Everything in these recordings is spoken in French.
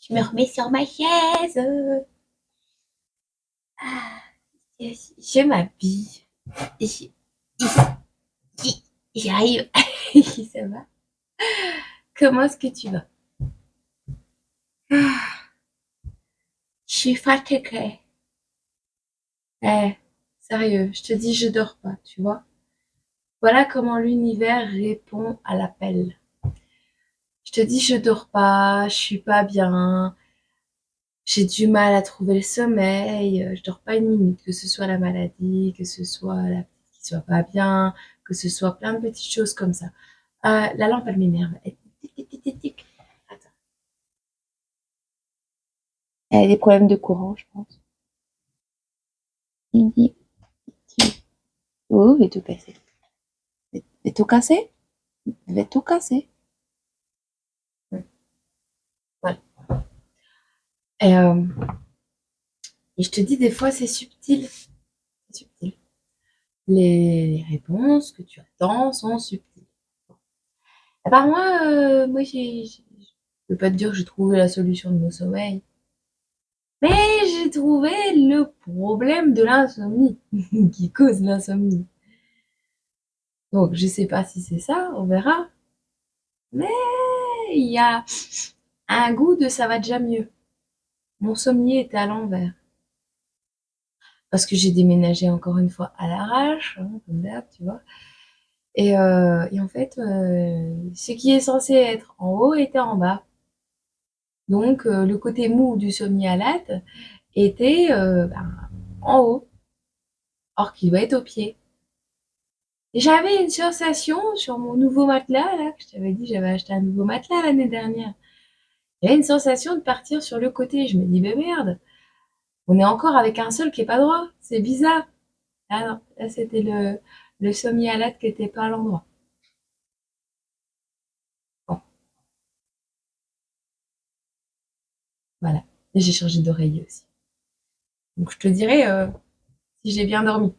Je me remets sur ma chaise. Ah, je m'habille. J- J'arrive. Ça va? Comment est-ce que tu vas? Ah, je suis fatiguée. Eh, sérieux, je te dis, je dors pas, tu vois. Voilà comment l'univers répond à l'appel. Je te dis, je dors pas, je suis pas bien, j'ai du mal à trouver le sommeil, je dors pas une minute, que ce soit la maladie, que ce soit la petite qui soit pas bien, que ce soit plein de petites choses comme ça. La lampe, elle m'énerve. Tic, tic, tic, tic, tic. Attends. Elle a des problèmes de courant, je pense. Il dit, oh, je vais tout casser. Je vais tout casser? Je vais tout casser. Voilà. Et, euh, et je te dis, des fois, c'est subtil. C'est subtil. Les réponses que tu attends sont subtiles. À part moi, je peux pas te dire que j'ai trouvé la solution de mon sommeil, mais j'ai trouvé le problème de l'insomnie qui cause l'insomnie. Donc, je sais pas si c'est ça, on verra. Mais il y a un goût de ça va déjà mieux. Mon sommier était à l'envers. Parce que j'ai déménagé encore une fois à l'arrache, hein, comme d'hab, tu vois. Et en fait, ce qui est censé être en haut était en bas. Donc, le côté mou du sommier à latte était en haut, or qu'il doit être au pied. Et j'avais une sensation sur mon nouveau matelas, là, que je t'avais dit, j'avais acheté un nouveau matelas l'année dernière. J'avais une sensation de partir sur le côté. Je me dis, mais merde, on est encore avec un sol qui est pas droit. C'est bizarre. Ah non, là, c'était le sommier à latte qui était pas à l'endroit. Bon, voilà. Et j'ai changé d'oreiller aussi. Donc, je te dirai si j'ai bien dormi.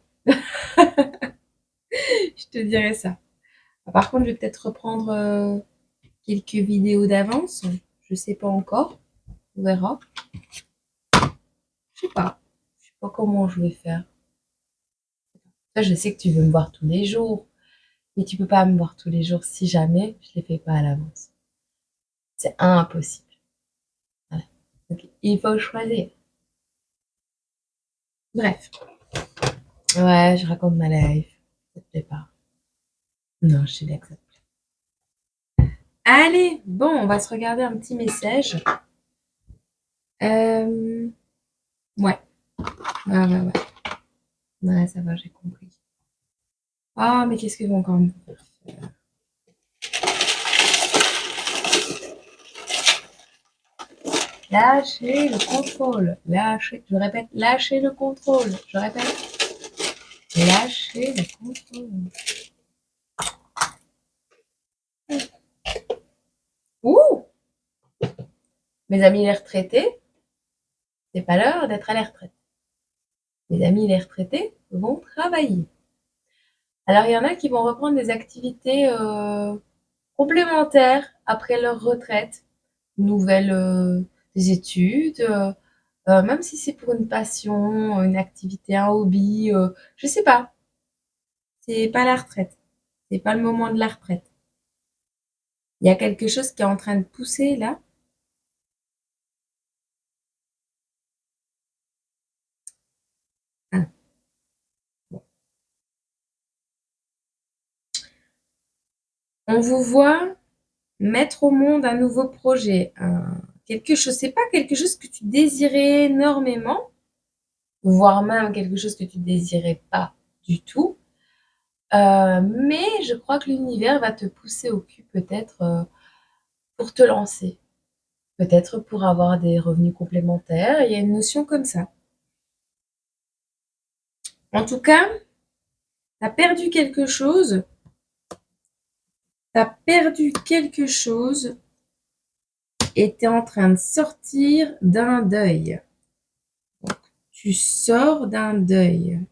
Je te dirai ça. Par contre, je vais peut-être reprendre quelques vidéos d'avance. Je sais pas encore. On verra. Je sais pas. Je sais pas comment je vais faire. Ça, je sais que tu veux me voir tous les jours. Mais tu peux pas me voir tous les jours si jamais je les fais pas à l'avance. C'est impossible. Voilà. Donc, il faut choisir. Bref. Ouais, je raconte ma life. Ça te plaît pas. Non, je suis bien que ça te plaît. Allez, bon, on va se regarder un petit message. Euh, ouais. Ouais, ouais, ouais. Ouais, ça va, j'ai compris. Ah, mais qu'est-ce qu'ils vont encore me faire? Lâchez le contrôle. Lâchez, je répète, lâchez le contrôle. Je répète, lâchez le contrôle. Ouh! Mes amis les retraités, c'est pas l'heure d'être à la retraite. Mes amis les retraités vont travailler. Alors, il y en a qui vont reprendre des activités complémentaires après leur retraite. Nouvelles des études, même si c'est pour une passion, une activité, un hobby, je sais pas. C'est pas la retraite. C'est pas le moment de la retraite. Il y a quelque chose qui est en train de pousser là. Ah, bon. On vous voit mettre au monde un nouveau projet, quelque chose, c'est pas quelque chose que tu désirais énormément, voire même quelque chose que tu désirais pas du tout. Mais je crois que l'univers va te pousser au cul peut-être pour te lancer, peut-être pour avoir des revenus complémentaires. Il y a une notion comme ça. En tout cas, tu as perdu quelque chose, tu as perdu quelque chose et tu es en train de sortir d'un deuil. Tu sors d'un deuil.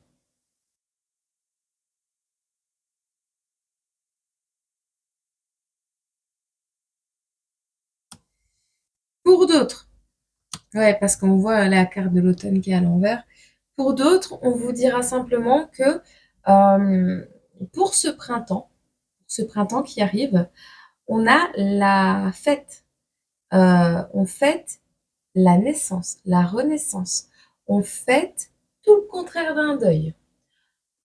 Pour d'autres, Ouais, parce qu'on voit la carte de l'automne qui est à l'envers. Pour d'autres, on vous dira simplement que pour ce printemps qui arrive, on a la fête. On fête la naissance, la renaissance. On fête tout le contraire d'un deuil.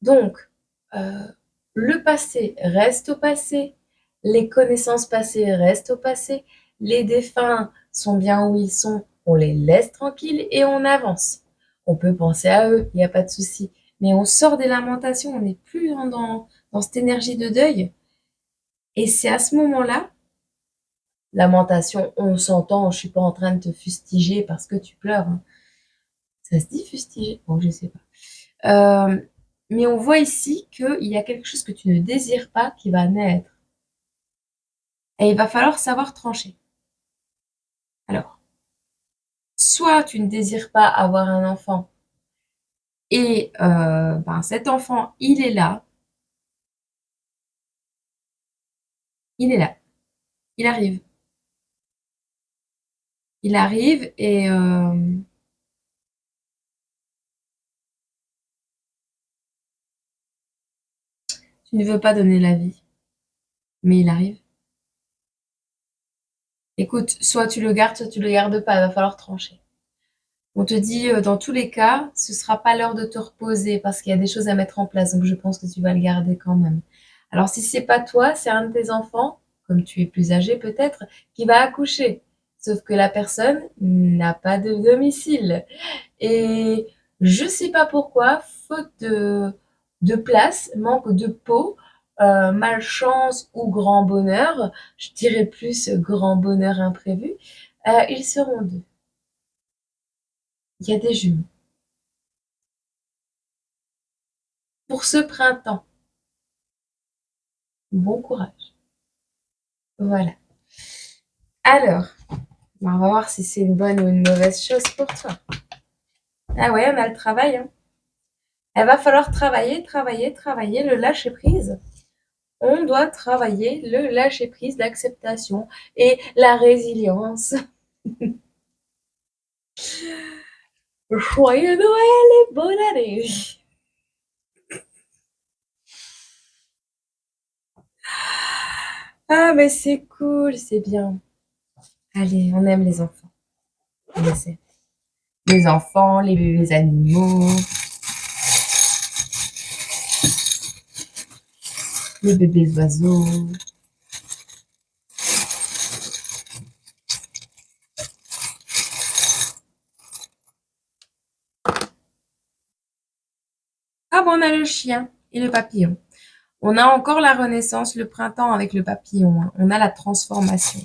Donc, le passé reste au passé, les connaissances passées restent au passé, les défunts sont bien où ils sont, on les laisse tranquilles et on avance. On peut penser à eux, il n'y a pas de souci. Mais on sort des lamentations, on n'est plus dans cette énergie de deuil. Et c'est à ce moment-là, lamentation, on s'entend, je suis pas en train de te fustiger parce que tu pleures, hein. Ça se dit fustiger? Bon, je sais pas. Mais on voit ici qu'il y a quelque chose que tu ne désires pas qui va naître. Et il va falloir savoir trancher. Alors, soit tu ne désires pas avoir un enfant et cet enfant, il est là, il arrive. Il arrive et tu ne veux pas donner la vie, mais il arrive. Écoute, soit tu le gardes, soit tu le gardes pas, il va falloir trancher. On te dit, dans tous les cas, ce sera pas l'heure de te reposer parce qu'il y a des choses à mettre en place, donc je pense que tu vas le garder quand même. Alors si c'est pas toi, c'est un de tes enfants, comme tu es plus âgé peut-être, qui va accoucher. Sauf que la personne n'a pas de domicile. Et je sais pas pourquoi, faute de place, manque de peau, malchance ou grand bonheur, je dirais plus grand bonheur imprévu, ils seront deux. Il y a des jumeaux. Pour ce printemps, bon courage. Voilà. Alors, on va voir si c'est une bonne ou une mauvaise chose pour toi. Ah ouais, on a le travail, hein. Il va falloir travailler, travailler, travailler le lâcher prise. On doit travailler le lâcher prise, l'acceptation et la résilience. Joyeux Noël et bonne année. Ah mais c'est cool, c'est bien. Allez, on aime les enfants. On essaie. Les enfants, les bébés animaux, les bébés oiseaux. Ah bon, on a le chien et le papillon. On a encore la renaissance, le printemps avec le papillon, hein. On a la transformation.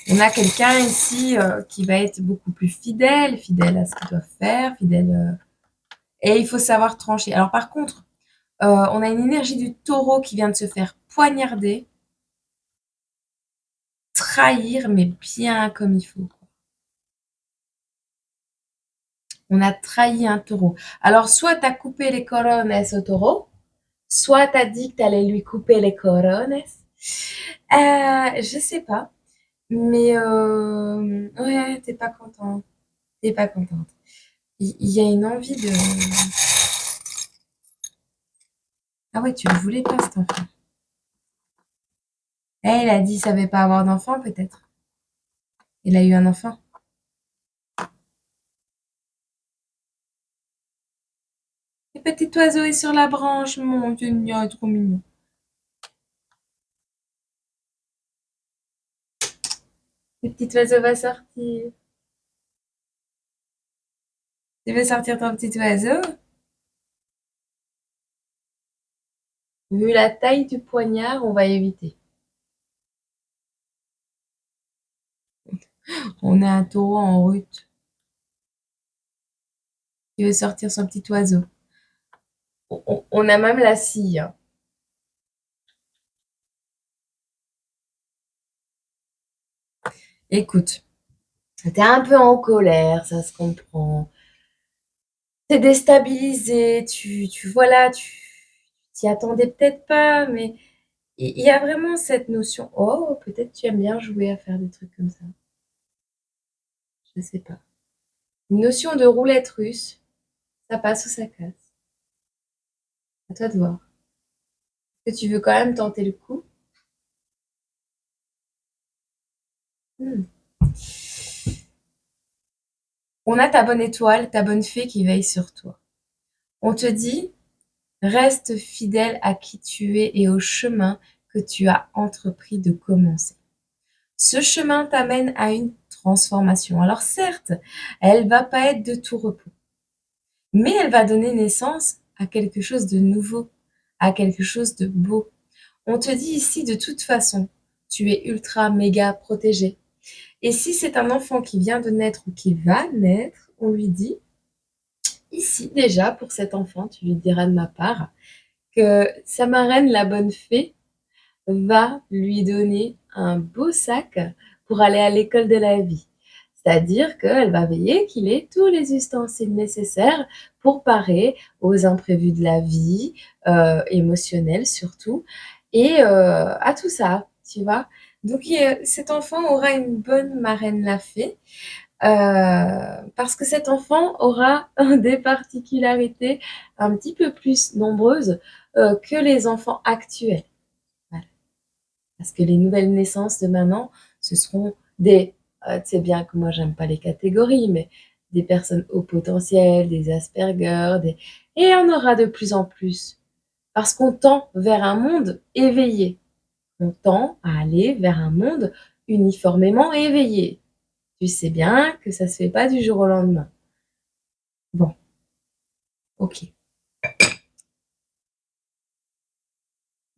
On a quelqu'un ici qui va être beaucoup plus fidèle, fidèle à ce qu'il doit faire, fidèle. Et il faut savoir trancher. Alors par contre, on a une énergie du taureau qui vient de se faire poignarder, trahir, mais bien comme il faut. On a trahi un taureau. Alors soit tu as coupé les corones au taureau, soit tu as dit que tu allais lui couper les corones. Je sais pas. Mais ouais, t'es pas content. T'es pas contente. Il y a une envie de... Ah ouais, tu le voulais pas, cet enfant. Elle a dit qu'il savait pas avoir d'enfant, peut-être. Il a eu un enfant. Le petit oiseau est sur la branche, mon Dieu, il est trop mignon. Le petit oiseau va sortir. Tu veux sortir ton petit oiseau? Vu la taille du poignard, on va éviter. On a un taureau en route. Il veut sortir son petit oiseau. On a même la scie, hein. Écoute, t'es un peu en colère, ça se comprend. T'es déstabilisé, voilà, tu t'y attendais peut-être pas, mais il y a vraiment cette notion. Oh, peut-être tu aimes bien jouer à faire des trucs comme ça. Je sais pas. Une notion de roulette russe, ça passe ou ça casse. À toi de voir. Est-ce que tu veux quand même tenter le coup? Hmm. On a ta bonne étoile, ta bonne fée qui veille sur toi. On te dit, reste fidèle à qui tu es et au chemin que tu as entrepris de commencer. Ce chemin t'amène à une transformation. Alors certes, elle va pas être de tout repos, mais elle va donner naissance à quelque chose de nouveau, à quelque chose de beau. On te dit ici, de toute façon, tu es ultra méga protégé. Et si c'est un enfant qui vient de naître ou qui va naître, on lui dit, ici déjà, pour cet enfant, tu lui diras de ma part, que sa marraine, la bonne fée, va lui donner un beau sac pour aller à l'école de la vie. C'est-à-dire qu'elle va veiller qu'il ait tous les ustensiles nécessaires pour parer aux imprévus de la vie, émotionnels surtout, et à tout ça, tu vois. Donc cet enfant aura une bonne marraine la fée, parce que cet enfant aura des particularités un petit peu plus nombreuses que les enfants actuels. Voilà. Parce que les nouvelles naissances de maintenant, ce seront des, tu sais bien que moi j'aime pas les catégories, mais des personnes au potentiel, des Asperger, et il y en aura de plus en plus. Parce qu'on tend vers un monde éveillé. On tend à aller vers un monde uniformément éveillé. Tu sais bien que ça se fait pas du jour au lendemain. Bon, ok.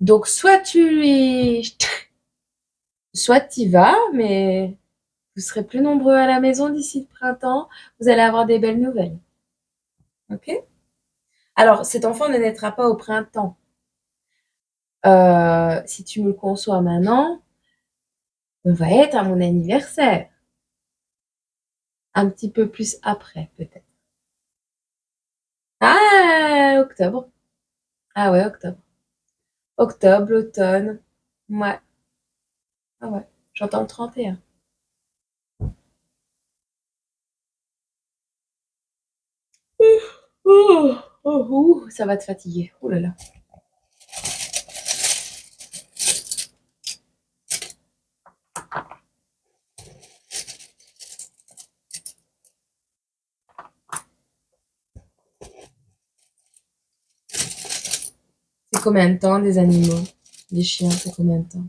Donc soit tu y vas, mais vous serez plus nombreux à la maison d'ici le printemps. Vous allez avoir des belles nouvelles. Ok? Alors, cet enfant ne naîtra pas au printemps. Si tu me le conçois maintenant, on va être à mon anniversaire. Un petit peu plus après, peut-être. Ah, octobre. Ah ouais, octobre. Octobre, l'automne. Ouais. Ah ouais. J'entends le 31. Oh, oh, ça va te fatiguer. Oh là là. C'est combien de temps des animaux? Les chiens, c'est combien de temps?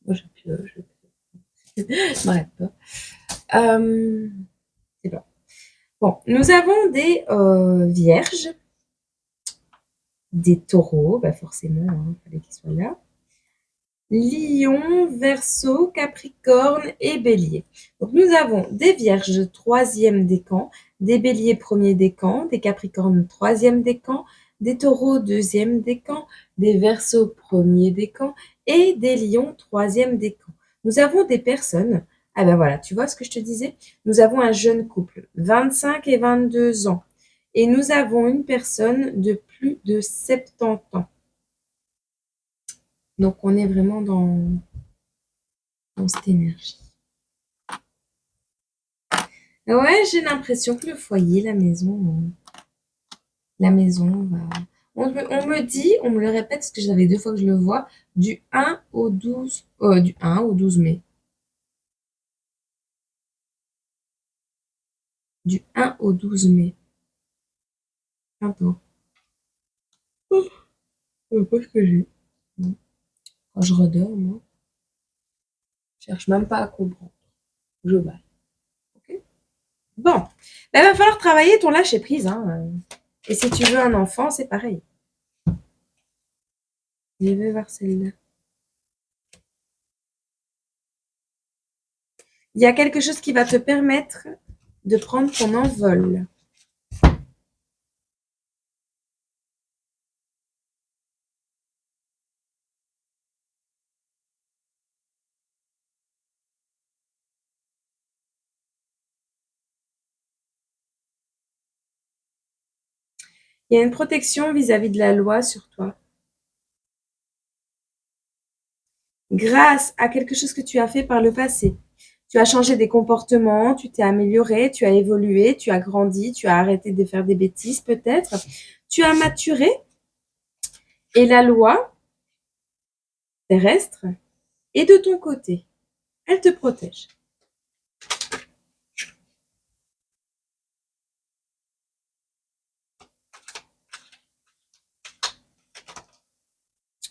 Moi, je m'arrête pas. C'est bon. Bon, nous avons des vierges, des taureaux, bah forcément, il fallait qu'ils soient là. Lion, Verseau, Capricorne et Bélier. Donc nous avons des Vierges troisième décan, des Béliers premier décan, des Capricornes troisième décan, des Taureaux deuxième décan, des Verseaux premier décan et des Lions troisième décan. Nous avons des personnes, ah ben voilà, tu vois ce que je te disais? Nous avons un jeune couple, 25 et 22 ans, et nous avons une personne de plus de 70 ans. Donc on est vraiment dans cette énergie. Ouais, j'ai l'impression que le foyer, la maison va. On me dit, on me le répète, parce que j'avais 2 fois que je le vois, du 1 au 12 mai. Du 1 au 12 mai. Attends. Oh, je sais pas ce que j'ai. Quand je redors, moi, je cherche même pas à comprendre. Je baille. Ok. Bon. Ben, va falloir travailler ton lâcher prise, hein. Et si tu veux un enfant, c'est pareil. Je vais voir celle-là. Il y a quelque chose qui va te permettre de prendre ton envol. Il y a une protection vis-à-vis de la loi sur toi. Grâce à quelque chose que tu as fait par le passé. Tu as changé des comportements, tu t'es amélioré, tu as évolué, tu as grandi, tu as arrêté de faire des bêtises peut-être. Tu as maturé et la loi terrestre est de ton côté. Elle te protège.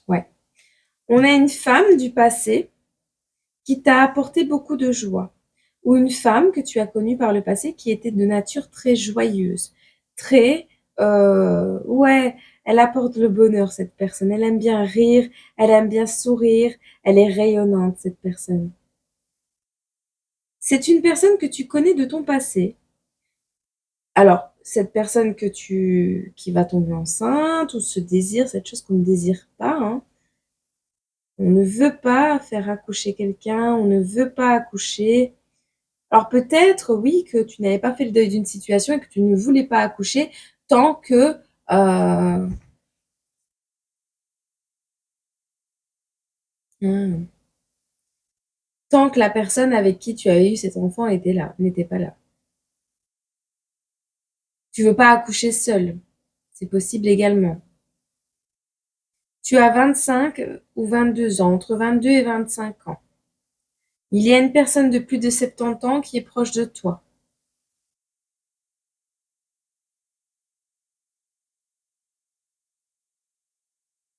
Ouais. On a une femme du passé qui t'a apporté beaucoup de joie, ou une femme que tu as connue par le passé qui était de nature très joyeuse, très, ouais, elle apporte le bonheur, cette personne. Elle aime bien rire, elle aime bien sourire, elle est rayonnante, cette personne. C'est une personne que tu connais de ton passé. Alors, cette personne qui va tomber enceinte, ou ce désir, cette chose qu'on ne désire pas, hein. On ne veut pas faire accoucher quelqu'un, on ne veut pas accoucher. Alors peut-être, oui, que tu n'avais pas fait le deuil d'une situation et que tu ne voulais pas accoucher tant que hmm, tant que la personne avec qui tu as eu cet enfant n'était pas là. Tu veux pas accoucher seule, c'est possible également. Tu as 25 ou 22 ans, entre 22 et 25 ans. Il y a une personne de plus de 70 ans qui est proche de toi.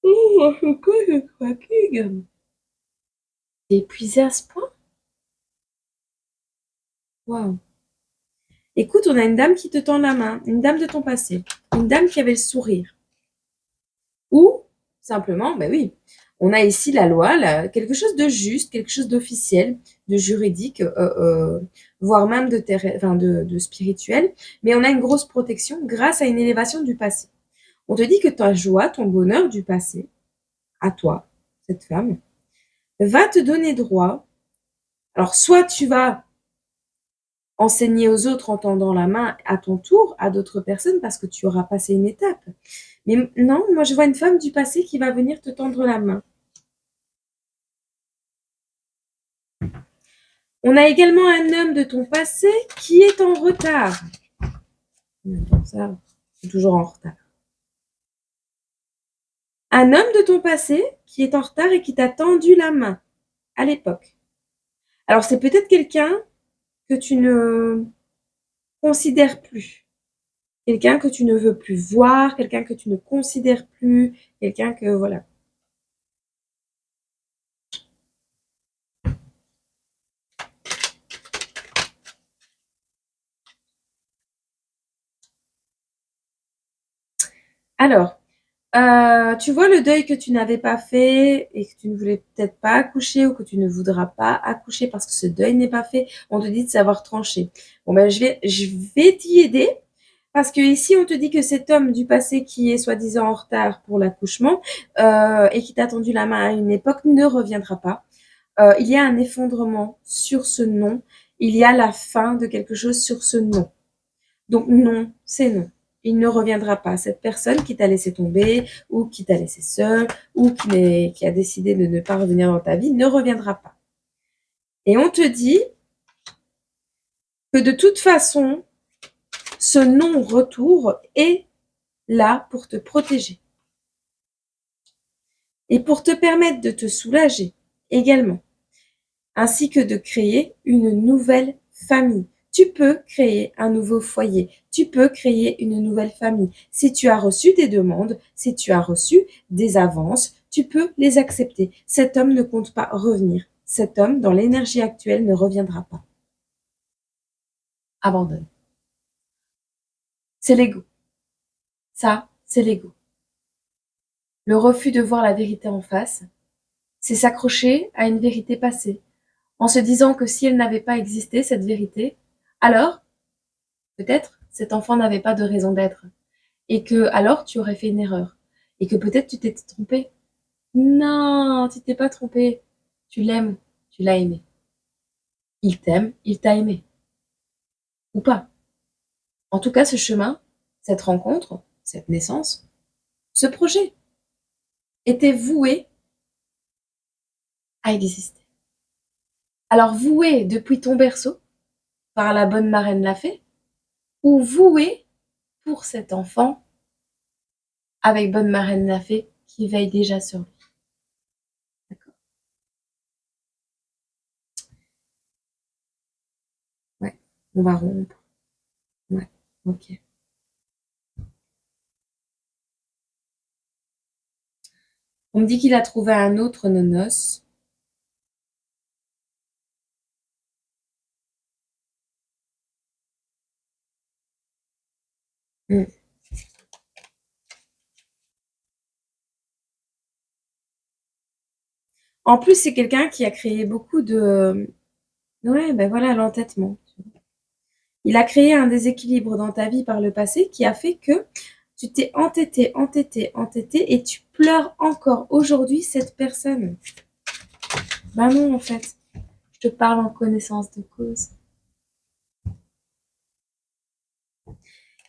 Oh, pourquoi je fatigue? T'es épuisé à ce point? Waouh. Écoute, on a une dame qui te tend la main, une dame de ton passé, une dame qui avait le sourire. Ou, simplement, ben oui, on a ici la loi, quelque chose de juste, quelque chose d'officiel, de juridique, voire même de spirituel, mais on a une grosse protection grâce à une élévation du passé. On te dit que ta joie, ton bonheur du passé, à toi, cette femme, va te donner droit. Alors, soit tu vas enseigner aux autres en tendant la main à ton tour à d'autres personnes parce que tu auras passé une étape. Mais non, moi je vois une femme du passé qui va venir te tendre la main. On a également un homme de ton passé qui est en retard. Ça, c'est toujours en retard. Un homme de ton passé qui est en retard et qui t'a tendu la main à l'époque. Alors c'est peut-être quelqu'un que tu ne considères plus. Quelqu'un que tu ne veux plus voir, quelqu'un que tu ne considères plus, quelqu'un que voilà. Alors, tu vois le deuil que tu n'avais pas fait et que tu ne voulais peut-être pas accoucher ou que tu ne voudras pas accoucher parce que ce deuil n'est pas fait, on te dit de savoir trancher. Bon ben je vais t'y aider parce que ici on te dit que cet homme du passé qui est soi-disant en retard pour l'accouchement et qui t'a tendu la main à une époque ne reviendra pas. Il y a un effondrement sur ce nom, il y a la fin de quelque chose sur ce nom. Donc non, c'est non. Il ne reviendra pas. Cette personne qui t'a laissé tomber ou qui t'a laissé seule ou qui a décidé de ne pas revenir dans ta vie ne reviendra pas. Et on te dit que de toute façon, ce non-retour est là pour te protéger et pour te permettre de te soulager également, ainsi que de créer une nouvelle famille. Tu peux créer un nouveau foyer, tu peux créer une nouvelle famille. Si tu as reçu des demandes, si tu as reçu des avances, tu peux les accepter. Cet homme ne compte pas revenir. Cet homme, dans l'énergie actuelle, ne reviendra pas. Abandonne. C'est l'ego. Ça, c'est l'ego. Le refus de voir la vérité en face, c'est s'accrocher à une vérité passée, en se disant que si elle n'avait pas existé, cette vérité, alors peut-être cet enfant n'avait pas de raison d'être et que alors tu aurais fait une erreur et que peut-être tu t'étais trompé. Non, tu t'es pas trompé. Tu l'aimes, tu l'as aimé. Il t'aime, il t'a aimé. Ou pas. En tout cas, ce chemin, cette rencontre, cette naissance, ce projet était voué à exister. Alors voué depuis ton berceau par la bonne marraine la fée, ou voué pour cet enfant avec bonne marraine la fée qui veille déjà sur lui. D'accord. Ouais, on va rompre. Ouais, ok. On me dit qu'il a trouvé un autre nonos. Mm. En plus, c'est quelqu'un qui a créé beaucoup de... Ouais, ben voilà, l'entêtement. Il a créé un déséquilibre dans ta vie par le passé qui a fait que tu t'es entêté et tu pleures encore aujourd'hui cette personne. Ben non, en fait, je te parle en connaissance de cause.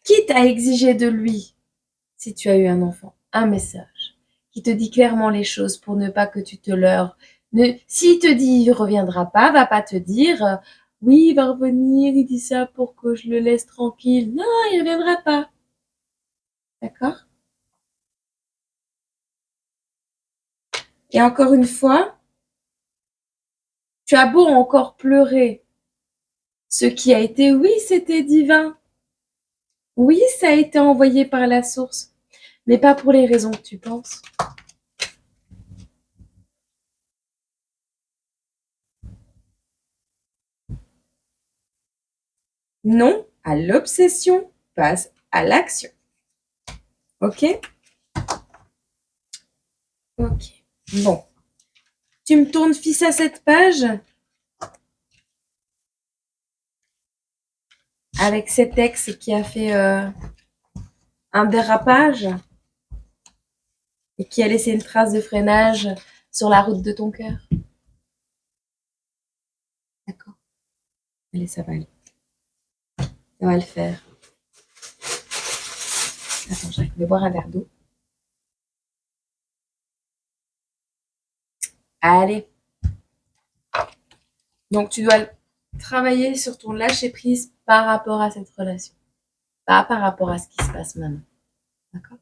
Quitte à exiger de lui, si tu as eu un enfant, un message qui te dit clairement les choses pour ne pas que tu te leurres. S'il te dit il reviendra pas, va pas te dire oui, il va revenir, il dit ça pour que je le laisse tranquille. Non, il reviendra pas. D'accord? Et encore une fois, tu as beau encore pleurer. Ce qui a été, oui, c'était divin. Oui, ça a été envoyé par la source, mais pas pour les raisons que tu penses. Non à l'obsession, passe à l'action. Ok? Ok. Bon. Tu me tournes fils à cette page avec cet ex qui a fait un dérapage et qui a laissé une trace de freinage sur la route de ton cœur. D'accord. Allez, ça va aller. Ça va le faire. Attends, je vais boire un verre d'eau. Allez. Donc, tu dois travailler sur ton lâcher-prise par rapport à cette relation. Pas par rapport à ce qui se passe maintenant. D'accord?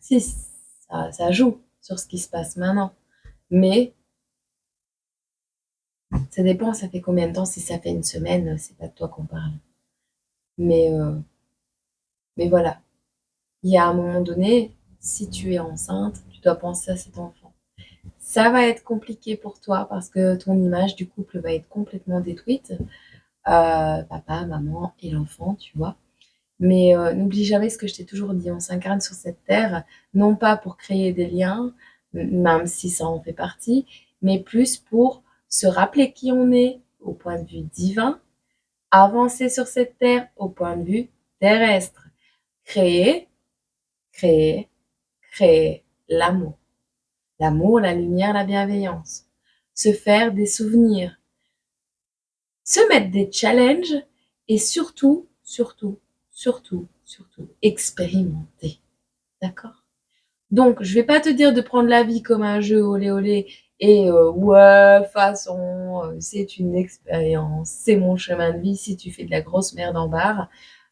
Si, ça joue sur ce qui se passe maintenant. Mais ça dépend, ça fait combien de temps. Si ça fait une semaine, c'est pas de toi qu'on parle. Mais, euh, mais voilà. Il y a un moment donné, si tu es enceinte, tu dois penser à cet enfant. Ça va être compliqué pour toi parce que ton image du couple va être complètement détruite. Papa, maman et l'enfant, tu vois. Mais n'oublie jamais ce que je t'ai toujours dit, on s'incarne sur cette terre, non pas pour créer des liens, même si ça en fait partie, mais plus pour se rappeler qui on est au point de vue divin, avancer sur cette terre au point de vue terrestre, créer, créer, créer l'amour. L'amour, la lumière, la bienveillance. Se faire des souvenirs. Se mettre des challenges et surtout, expérimenter. D'accord? Donc, je vais pas te dire de prendre la vie comme un jeu olé olé et ouais, façon, c'est une expérience, c'est mon chemin de vie. Si tu fais de la grosse merde en barre,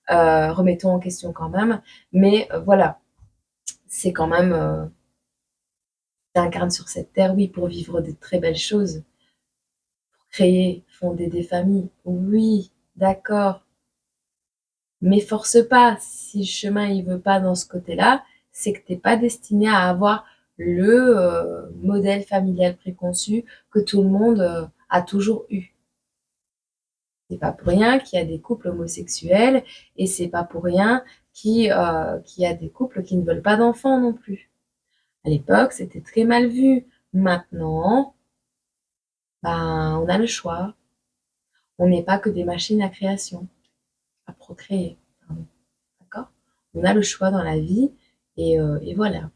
remettons en question quand même. Mais voilà, c'est quand même, t'incarnes sur cette terre, oui, pour vivre de très belles choses, pour créer, fonder des familles. Oui, d'accord. Mais force pas. Si le chemin il veut pas dans ce côté-là, c'est que t'es pas destiné à avoir le modèle familial préconçu que tout le monde a toujours eu. C'est pas pour rien qu'il y a des couples homosexuels et c'est pas pour rien qu'il y a des couples qui ne veulent pas d'enfants non plus. À l'époque, c'était très mal vu. Maintenant, ben, on a le choix. On n'est pas que des machines à création, à procréer. Pardon. D'accord? On a le choix dans la vie et voilà.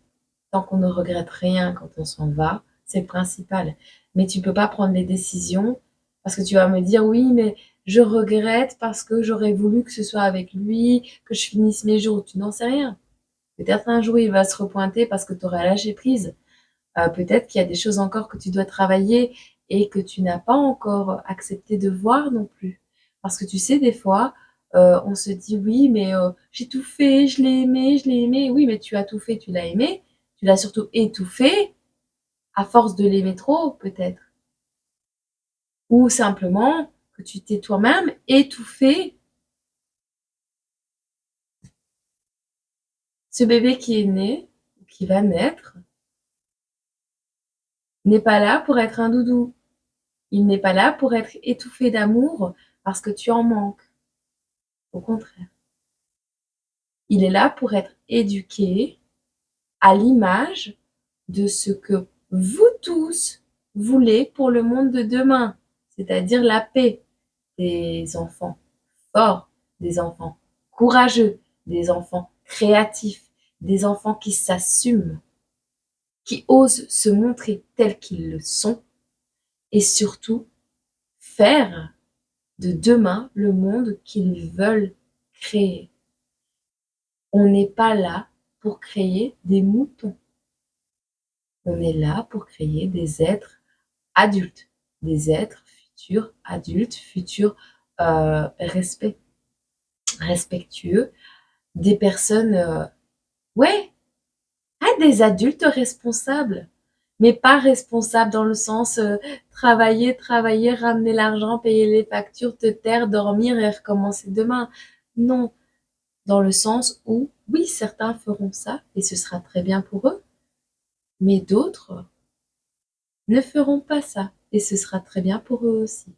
Tant qu'on ne regrette rien quand on s'en va, c'est le principal. Mais tu peux pas prendre les décisions parce que tu vas me dire oui, mais je regrette parce que j'aurais voulu que ce soit avec lui, que je finisse mes jours. Tu n'en sais rien. Peut-être un jour il va se repointer parce que tu auras lâché prise. Peut-être qu'il y a des choses encore que tu dois travailler et que tu n'as pas encore accepté de voir non plus. Parce que tu sais, des fois, on se dit: «Oui, mais j'ai tout fait, je l'ai aimé, je l'ai aimé». Oui, mais tu as tout fait, tu l'as aimé, tu l'as surtout étouffé à force de l'aimer trop peut-être. Ou simplement que tu t'es toi-même étouffé. Ce bébé qui est né, ou qui va naître, n'est pas là pour être un doudou. Il n'est pas là pour être étouffé d'amour parce que tu en manques. Au contraire. Il est là pour être éduqué à l'image de ce que vous tous voulez pour le monde de demain, c'est-à-dire la paix, des enfants forts, des enfants courageux, des enfants créatifs, des enfants qui s'assument, qui osent se montrer tels qu'ils le sont et surtout faire de demain le monde qu'ils veulent créer. On n'est pas là pour créer des moutons. On est là pour créer des êtres adultes, des êtres futurs adultes, futurs respectueux, des personnes, ouais, des adultes responsables, mais pas responsables dans le sens travailler, travailler, ramener l'argent, payer les factures, te taire, dormir et recommencer demain. Non, dans le sens où, oui, certains feront ça et ce sera très bien pour eux, mais d'autres ne feront pas ça et ce sera très bien pour eux aussi.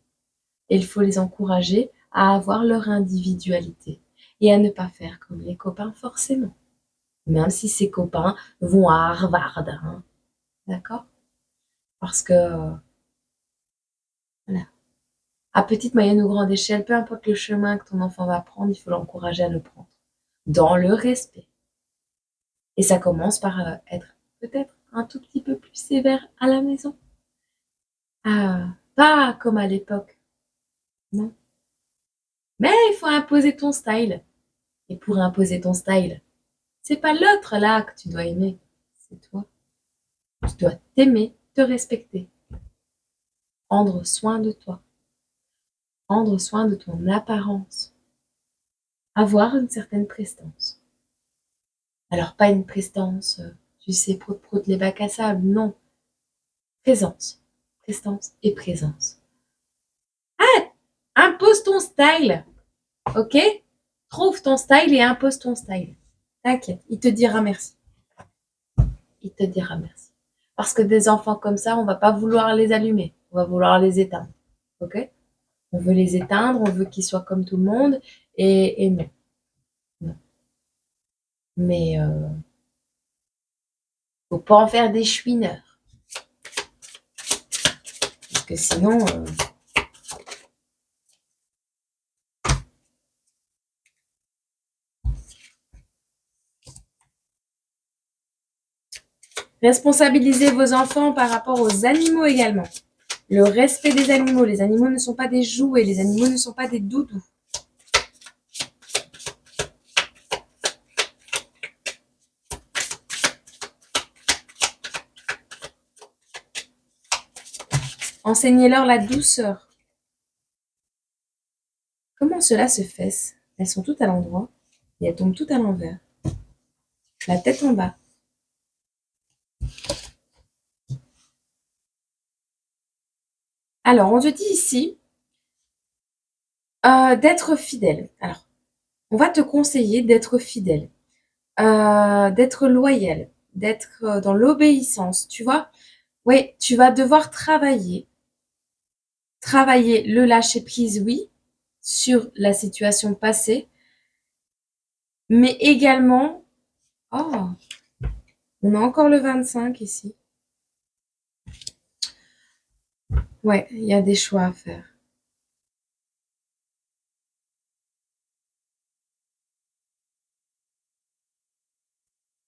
Et il faut les encourager à avoir leur individualité et à ne pas faire comme les copains forcément. Même si ces copains vont à Harvard, hein, d'accord? Parce que, voilà, à petite, moyenne ou grande échelle, peu importe le chemin que ton enfant va prendre, il faut l'encourager à le prendre dans le respect. Et ça commence par être peut-être un tout petit peu plus sévère à la maison. Pas comme à l'époque, non. Mais il faut imposer ton style. Et pour imposer ton style, c'est pas l'autre là que tu dois aimer, c'est toi. Tu dois t'aimer, te respecter, prendre soin de toi, prendre soin de ton apparence, avoir une certaine prestance. Alors pas une prestance, tu sais, prout-prout les bacs à sable, non. Présence, prestance et présence. Impose ton style, ok? Trouve ton style et impose ton style. T'inquiète, il te dira merci. Il te dira merci. Parce que des enfants comme ça, on va pas vouloir les allumer, on va vouloir les éteindre, ok? On veut les éteindre, on veut qu'ils soient comme tout le monde, et non, non. Mais faut pas en faire des chouineurs, parce que sinon, responsabilisez vos enfants par rapport aux animaux également. Le respect des animaux. Les animaux ne sont pas des jouets, les animaux ne sont pas des doudous. Enseignez-leur la douceur. Comment cela se fait? Elles sont toutes à l'endroit et elles tombent toutes à l'envers. La tête en bas. Alors, on te dit ici d'être fidèle. Alors, on va te conseiller d'être fidèle, d'être loyal, d'être dans l'obéissance, tu vois? Oui, tu vas devoir travailler. Travailler le lâcher-prise, oui, sur la situation passée, mais également... Oh, on a encore le 25 ici. Ouais, il y a des choix à faire.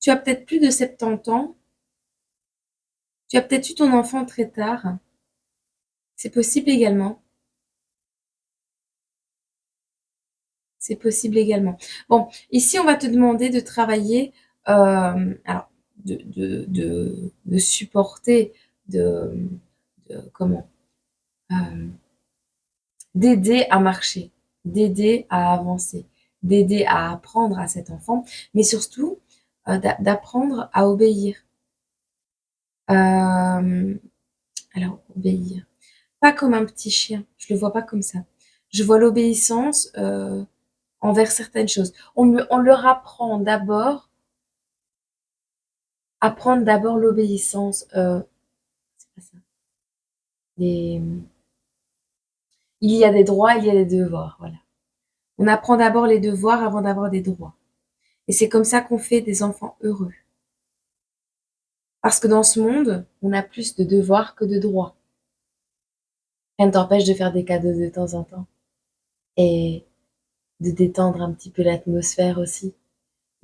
Tu as peut-être plus de 70 ans. Tu as peut-être eu ton enfant très tard. C'est possible également. C'est possible également. Bon, ici, on va te demander de travailler, alors, de supporter, comment? d'aider à marcher, d'aider à avancer, d'aider à apprendre à cet enfant, mais surtout d'apprendre à obéir. Alors, obéir. Pas comme un petit chien, je le vois pas comme ça. Je vois l'obéissance envers certaines choses. On leur apprend d'abord, apprendre d'abord l'obéissance. C'est pas ça. Les... Il y a des droits, il y a des devoirs, voilà. On apprend d'abord les devoirs avant d'avoir des droits. Et c'est comme ça qu'on fait des enfants heureux. Parce que dans ce monde, on a plus de devoirs que de droits. Rien ne t'empêche de faire des cadeaux de temps en temps. Et de détendre un petit peu l'atmosphère aussi.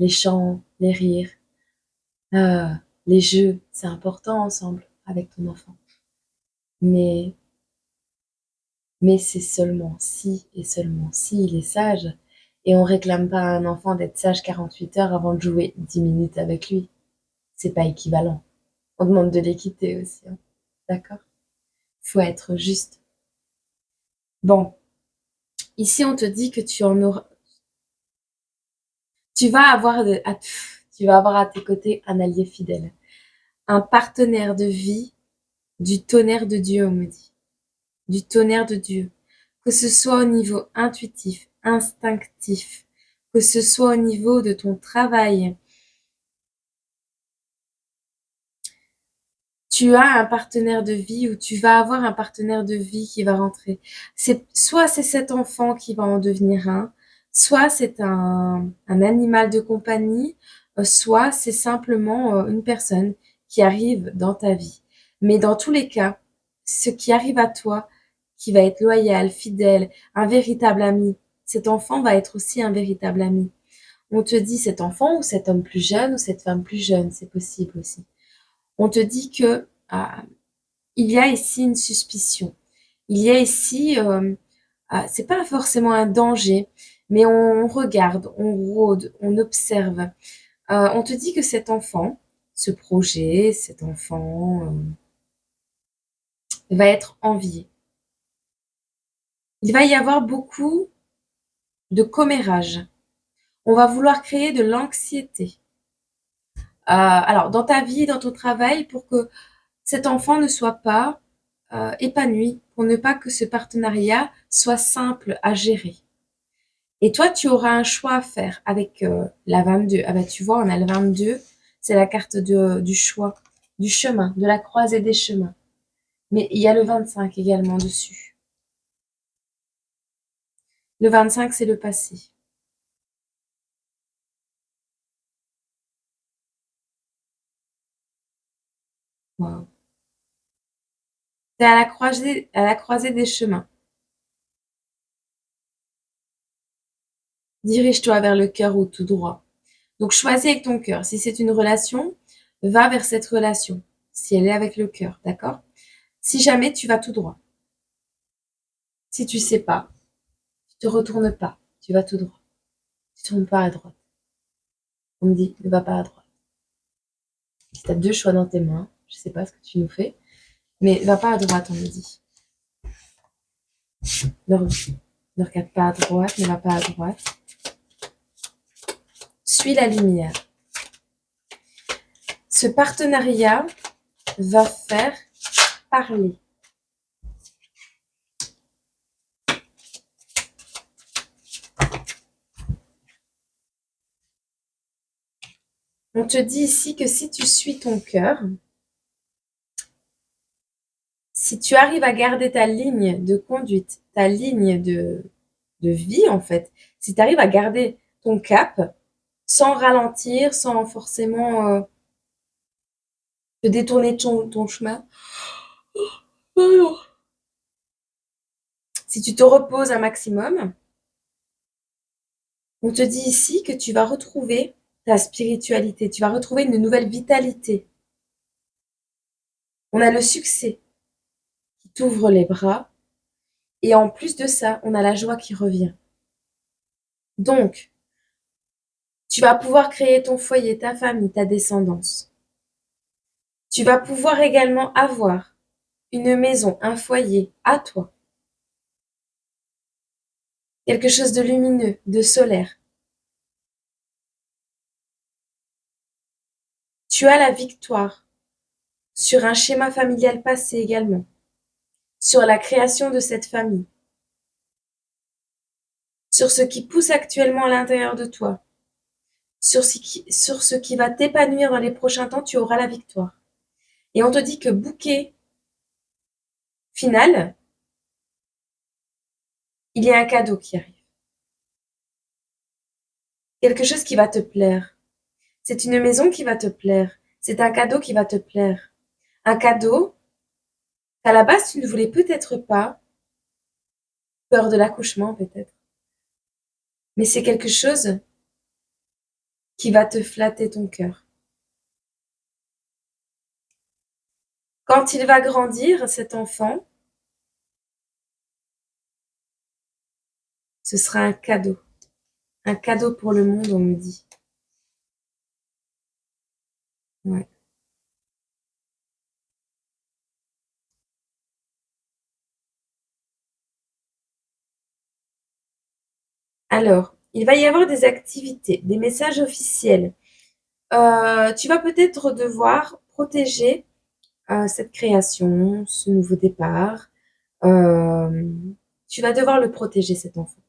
Les chants, les rires, euh, les jeux, c'est important ensemble avec ton enfant. Mais, mais c'est seulement si et seulement si il est sage. Et on réclame pas à un enfant d'être sage 48 heures avant de jouer 10 minutes avec lui. C'est pas équivalent. On demande de l'équité aussi, hein. D'accord? Faut être juste. Bon, ici on te dit que tu en auras, tu vas avoir tu vas avoir à tes côtés un allié fidèle, un partenaire de vie du tonnerre de Dieu, on me dit, du tonnerre de Dieu, que ce soit au niveau intuitif, instinctif, que ce soit au niveau de ton travail. Tu as un partenaire de vie ou tu vas avoir un partenaire de vie qui va rentrer. Soit c'est cet enfant qui va en devenir un, soit c'est un animal de compagnie, soit c'est simplement une personne qui arrive dans ta vie. Mais dans tous les cas, ce qui arrive à toi, qui va être loyal, fidèle, un véritable ami, cet enfant va être aussi un véritable ami. On te dit cet enfant ou cet homme plus jeune ou cette femme plus jeune, c'est possible aussi. On te dit que il y a ici une suspicion. Il y a ici, c'est pas forcément un danger, mais on regarde, on rôde, on observe. On te dit que cet enfant, ce projet, cet enfant va être envié. Il va y avoir beaucoup de commérage. On va vouloir créer de l'anxiété. Alors, dans ta vie, dans ton travail, pour que cet enfant ne soit pas épanoui, pour ne pas que ce partenariat soit simple à gérer. Et toi, tu auras un choix à faire avec la 22. Ah ben, tu vois, on a le 22, c'est la carte du choix, du chemin, de la croisée des chemins. Mais il y a le 25 également dessus. Le 25, c'est le passé. Wow. C'est à la croisée des chemins. Dirige-toi vers le cœur ou tout droit. Donc choisis avec ton cœur. Si c'est une relation, va vers cette relation. Si elle est avec le cœur, d'accord? Si jamais tu vas tout droit. Si tu sais pas, tu te retournes pas. Tu vas tout droit. Tu tournes pas à droite. On me dit, ne va pas à droite. Si tu as deux choix dans tes mains, je sais pas ce que tu nous fais, mais va pas à droite, on me dit. Ne regarde pas à droite, ne va pas à droite. Suis la lumière. Ce partenariat va faire parler. On te dit ici que si tu suis ton cœur, si tu arrives à garder ta ligne de conduite, ta ligne de vie en fait, si tu arrives à garder ton cap sans ralentir, sans forcément te détourner de ton chemin, si tu te reposes un maximum, on te dit ici que tu vas retrouver ta spiritualité, tu vas retrouver une nouvelle vitalité. On a le succès qui t'ouvre les bras et en plus de ça, on a la joie qui revient. Donc, tu vas pouvoir créer ton foyer, ta famille, ta descendance. Tu vas pouvoir également avoir une maison, un foyer à toi, quelque chose de lumineux, de solaire. Tu as la victoire sur un schéma familial passé également, sur la création de cette famille, sur ce qui pousse actuellement à l'intérieur de toi, sur ce qui va t'épanouir dans les prochains temps, tu auras la victoire. Et on te dit que bouquet final, il y a un cadeau qui arrive. Quelque chose qui va te plaire. C'est une maison qui va te plaire. C'est un cadeau qui va te plaire. Un cadeau qu'à la base tu ne voulais peut-être pas, peur de l'accouchement peut-être. Mais c'est quelque chose qui va te flatter ton cœur. Quand il va grandir, cet enfant, ce sera un cadeau. Un cadeau pour le monde, on me dit. Ouais. Alors, il va y avoir des activités, des messages officiels. Tu vas peut-être devoir protéger cette création, ce nouveau départ. Tu vas devoir le protéger, cet enfant.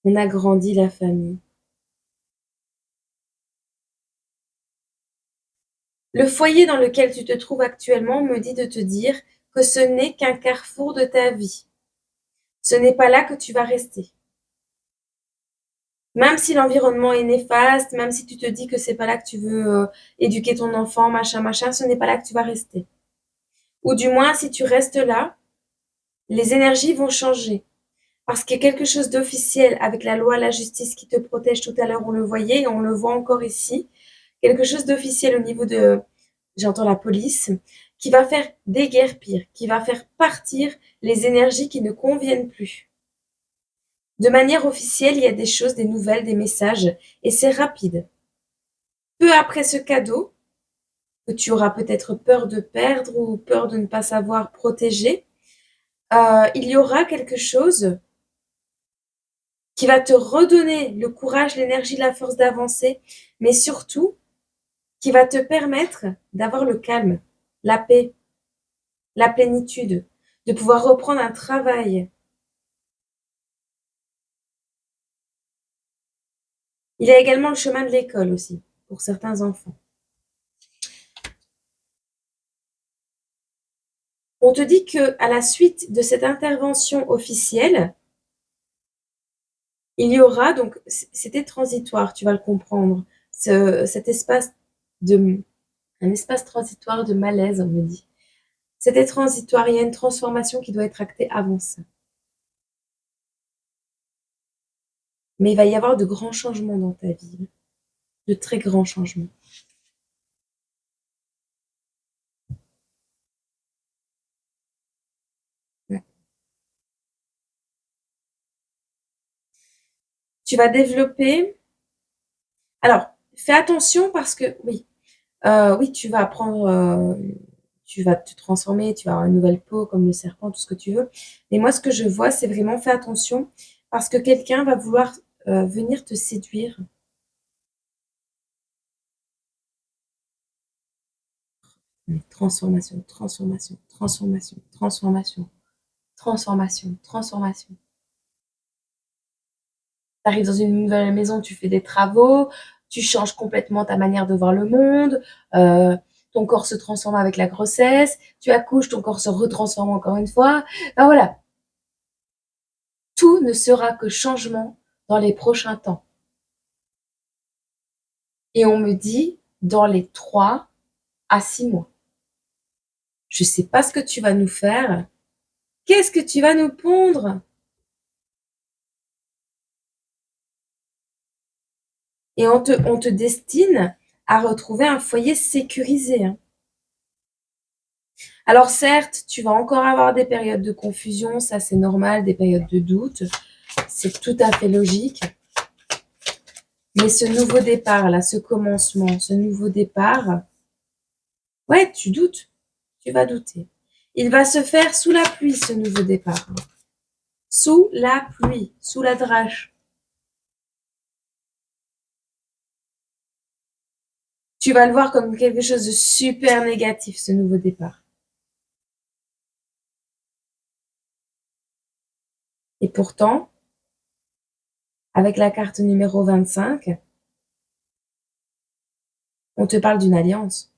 On agrandit la famille. Le foyer dans lequel tu te trouves actuellement me dit de te dire que ce n'est qu'un carrefour de ta vie. Ce n'est pas là que tu vas rester. Même si l'environnement est néfaste, même si tu te dis que c'est pas là que tu veux éduquer ton enfant, machin, machin, ce n'est pas là que tu vas rester. Ou du moins, si tu restes là, les énergies vont changer. Parce qu'il y a quelque chose d'officiel avec la loi, la justice qui te protège. Tout à l'heure, on le voyait et on le voit encore ici. Quelque chose d'officiel au niveau de, j'entends la police, qui va faire déguerpir, qui va faire partir les énergies qui ne conviennent plus. De manière officielle, il y a des choses, des nouvelles, des messages, et c'est rapide. Peu après ce cadeau, que tu auras peut-être peur de perdre ou peur de ne pas savoir protéger, il y aura quelque chose qui va te redonner le courage, l'énergie, la force d'avancer, mais surtout qui va te permettre d'avoir le calme, la paix, la plénitude, de pouvoir reprendre un travail. Il y a également le chemin de l'école aussi, pour certains enfants. On te dit que à la suite de cette intervention officielle, il y aura donc, c'était transitoire, tu vas le comprendre, cet espace de, un espace transitoire de malaise, on me dit. C'était transitoire, il y a une transformation qui doit être actée avant ça. Mais il va y avoir de grands changements dans ta vie, de très grands changements. Ouais. Tu vas développer. Alors, fais attention parce que oui, oui, tu vas apprendre, tu vas te transformer, tu vas avoir une nouvelle peau comme le serpent, tout ce que tu veux. Mais moi, ce que je vois, c'est vraiment fais attention parce que quelqu'un va vouloir venir te séduire. Transformation, transformation, transformation, transformation, transformation, transformation. Tu arrives dans une nouvelle maison, tu fais des travaux, tu changes complètement ta manière de voir le monde, ton corps se transforme avec la grossesse, tu accouches, ton corps se retransforme encore une fois. Ben voilà, tout ne sera que changement dans les prochains temps. Et on me dit dans les 3 à 6 mois. Je sais pas ce que tu vas nous faire. Qu'est-ce que tu vas nous pondre? Et on te destine à retrouver un foyer sécurisé, hein. Alors certes, tu vas encore avoir des périodes de confusion, ça c'est normal, des périodes de doute, c'est tout à fait logique. Mais ce nouveau départ là, ce commencement, ce nouveau départ, ouais, tu doutes, tu vas douter. Il va se faire sous la pluie, ce nouveau départ. Sous la pluie, sous la drache. Tu vas le voir comme quelque chose de super négatif, ce nouveau départ. Et pourtant, avec la carte numéro 25, on te parle d'une alliance.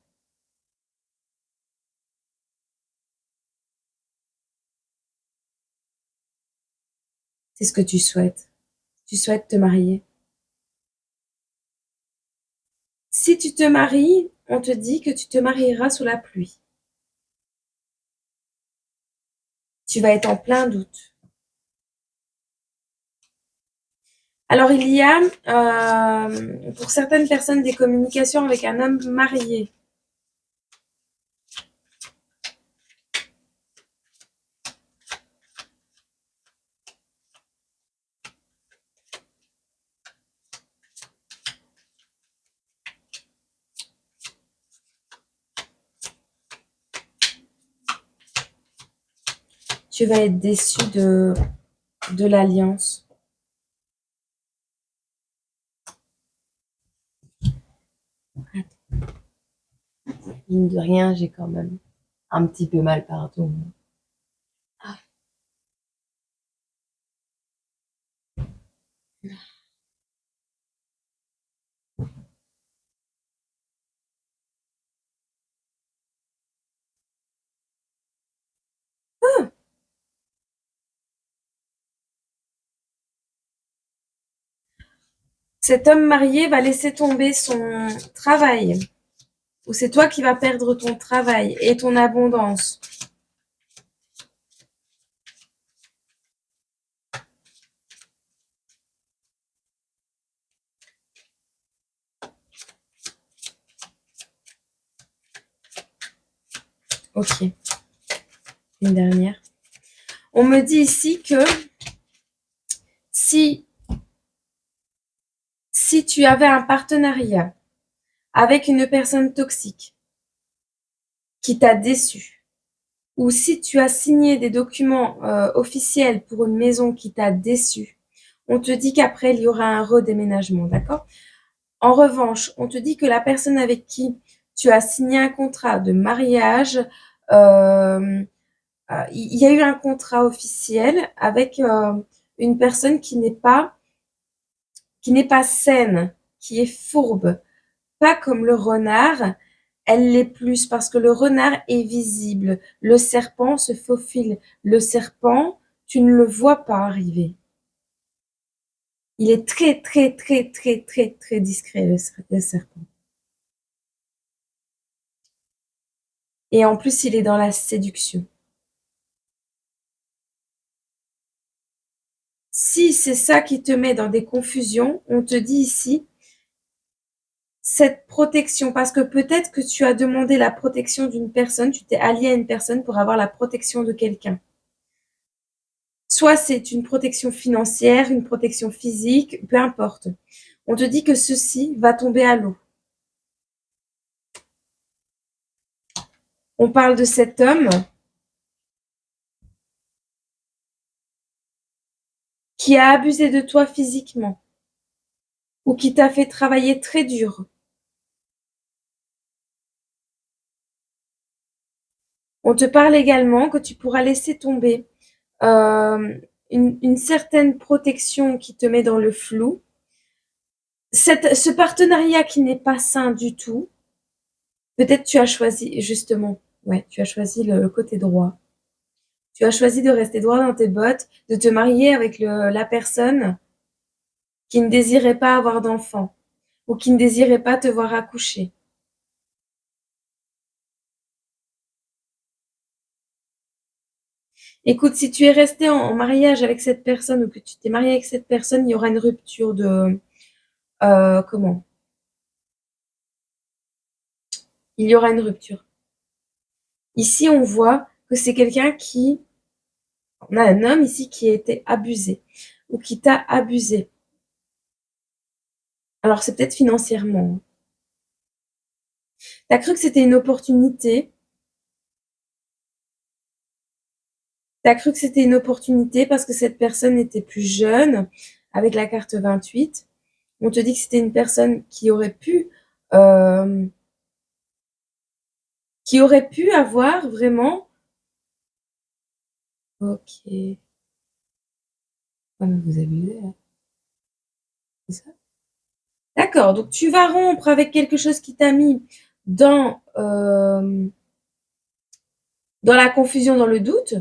C'est ce que tu souhaites. Tu souhaites te marier. Si tu te maries, on te dit que tu te marieras sous la pluie. Tu vas être en plein doute. Alors, il y a, pour certaines personnes, des communications avec un homme marié. Tu vas être déçu de l'alliance. Mine de rien, j'ai quand même un petit peu mal partout. Ah. Cet homme marié va laisser tomber son travail. Ou c'est toi qui vas perdre ton travail et ton abondance. Ok. Une dernière. On me dit ici que si tu avais un partenariat avec une personne toxique qui t'a déçu, ou si tu as signé des documents officiels pour une maison qui t'a déçu, on te dit qu'après, il y aura un redéménagement, d'accord? En revanche, on te dit que la personne avec qui tu as signé un contrat de mariage, il y a eu un contrat officiel avec une personne qui n'est pas saine, qui est fourbe, pas comme le renard. Elle l'est plus parce que le renard est visible. Le serpent se faufile. Le serpent, tu ne le vois pas arriver. Il est très, très, très, très, très, très discret, le serpent. Et en plus, il est dans la séduction. Si c'est ça qui te met dans des confusions, on te dit ici, cette protection, parce que peut-être que tu as demandé la protection d'une personne, tu t'es allié à une personne pour avoir la protection de quelqu'un. Soit c'est une protection financière, une protection physique, peu importe. On te dit que ceci va tomber à l'eau. On parle de cet homme qui a abusé de toi physiquement ou qui t'a fait travailler très dur. On te parle également que tu pourras laisser tomber une certaine protection qui te met dans le flou. Ce partenariat qui n'est pas sain du tout, peut-être tu as choisi justement, ouais, tu as choisi le côté droit. Tu as choisi de rester droit dans tes bottes, de te marier avec la personne qui ne désirait pas avoir d'enfant ou qui ne désirait pas te voir accoucher. Écoute, si tu es resté en mariage avec cette personne ou que tu t'es marié avec cette personne, il y aura une rupture de comment? il y aura une rupture. Ici, on voit que c'est quelqu'un qui... On a un homme ici qui a été abusé ou qui t'a abusé. Alors, c'est peut-être financièrement. Tu as cru que c'était une opportunité. Tu as cru que c'était une opportunité parce que cette personne était plus jeune, avec la carte 28. On te dit que c'était une personne euh, qui aurait pu avoir vraiment... Ok. Ouais, mais vous abusez, là. C'est ça? D'accord, donc tu vas rompre avec quelque chose qui t'a mis dans, dans la confusion, dans le doute.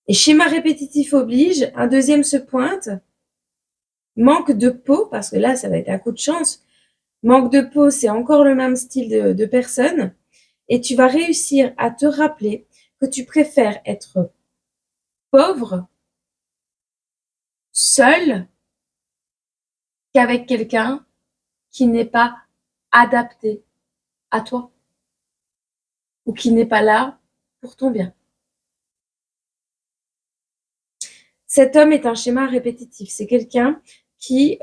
Et schéma répétitif oblige, un deuxième se pointe. Manque de peau, parce que là, ça va être un coup de chance. Manque de peau, c'est encore le même style de personne. Et tu vas réussir à te rappeler que tu préfères être pauvre, seul, qu'avec quelqu'un qui n'est pas adapté à toi ou qui n'est pas là pour ton bien. Cet homme est un schéma répétitif. C'est quelqu'un qui,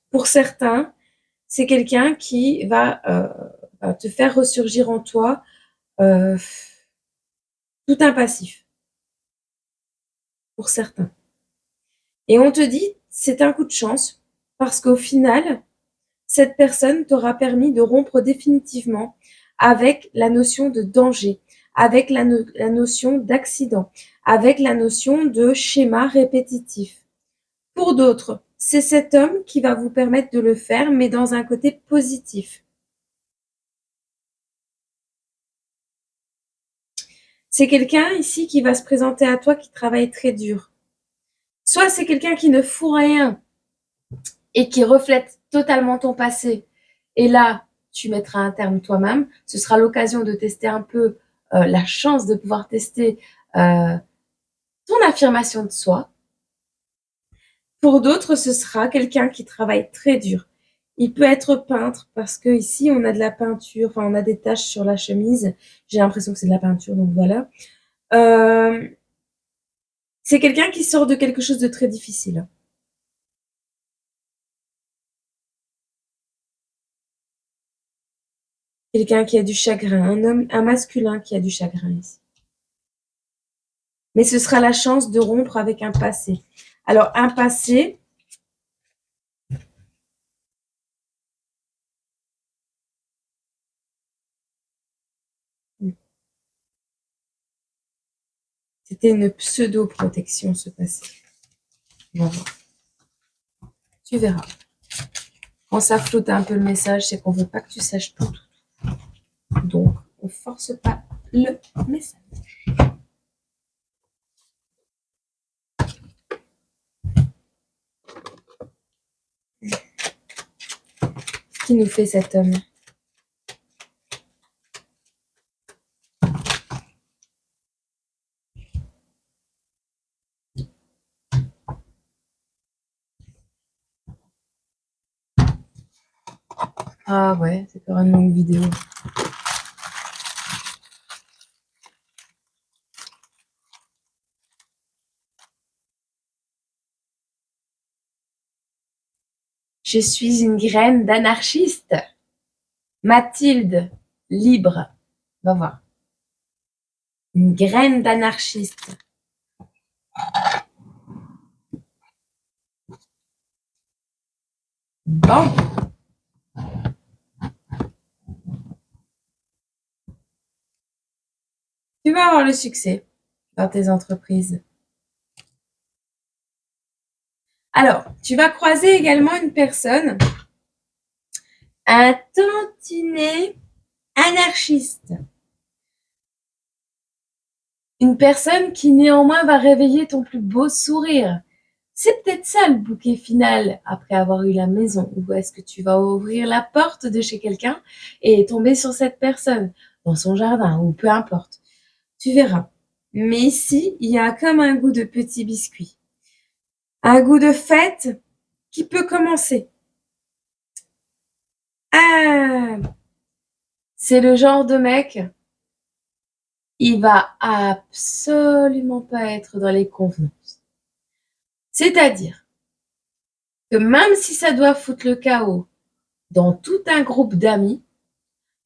pour certains, c'est quelqu'un qui va te faire ressurgir en toi euh, tout un passif, pour certains. Et on te dit, c'est un coup de chance, parce qu'au final, cette personne t'aura permis de rompre définitivement avec la notion de danger, avec la notion d'accident, avec la notion de schéma répétitif. Pour d'autres, c'est cet homme qui va vous permettre de le faire, mais dans un côté positif. C'est quelqu'un ici qui va se présenter à toi qui travaille très dur. Soit c'est quelqu'un qui ne fout rien et qui reflète totalement ton passé. Et là, tu mettras un terme toi-même. Ce sera l'occasion de tester un peu la chance de pouvoir tester ton affirmation de soi. Pour d'autres, ce sera quelqu'un qui travaille très dur. Il peut être peintre parce que ici on a de la peinture, enfin on a des taches sur la chemise. J'ai l'impression que c'est de la peinture, donc voilà. C'est quelqu'un qui sort de quelque chose de très difficile. Quelqu'un qui a du chagrin, un homme, un masculin qui a du chagrin ici. Mais ce sera la chance de rompre avec un passé. Alors un passé, c'était une pseudo-protection, ce passé. Voilà. Tu verras. Quand ça floute un peu le message, c'est qu'on veut pas que tu saches tout. Donc, on force pas le message. Qui nous fait cet homme? Ah ouais, c'est pas une longue vidéo. Je suis une graine d'anarchiste. Mathilde, libre. Va voir. Une graine d'anarchiste. Bon. Tu vas avoir le succès dans tes entreprises. Alors, tu vas croiser également une personne, un tantinet anarchiste. Une personne qui néanmoins va réveiller ton plus beau sourire. C'est peut-être ça le bouquet final après avoir eu la maison. Ou est-ce que tu vas ouvrir la porte de chez quelqu'un et tomber sur cette personne dans son jardin ou peu importe. Tu verras. Mais ici, il y a comme un goût de petit biscuit. Un goût de fête qui peut commencer. Ah, c'est le genre de mec, il va absolument pas être dans les convenances. C'est-à-dire que même si ça doit foutre le chaos dans tout un groupe d'amis,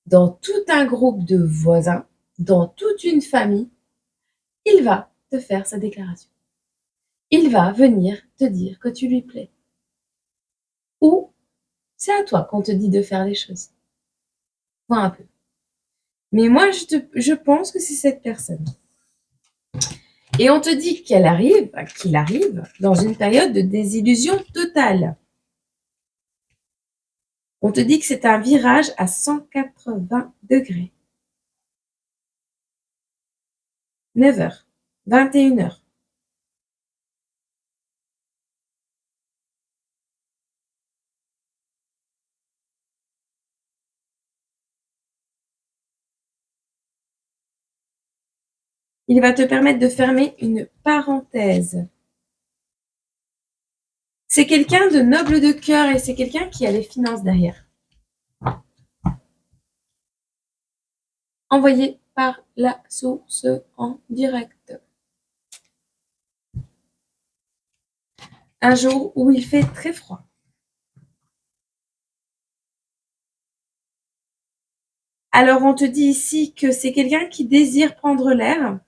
dans tout un groupe de voisins, dans toute une famille, il va te faire sa déclaration. Il va venir te dire que tu lui plais. Ou c'est à toi qu'on te dit de faire les choses. Vois un peu. Mais moi, je pense que c'est cette personne. Et on te dit qu'il arrive dans une période de désillusion totale. On te dit que c'est un virage à 180 degrés. 9h, 21h. Il va te permettre de fermer une parenthèse. C'est quelqu'un de noble de cœur et c'est quelqu'un qui a les finances derrière. Envoyé par la source en direct. Un jour où il fait très froid. Alors on te dit ici que c'est quelqu'un qui désire prendre l'air.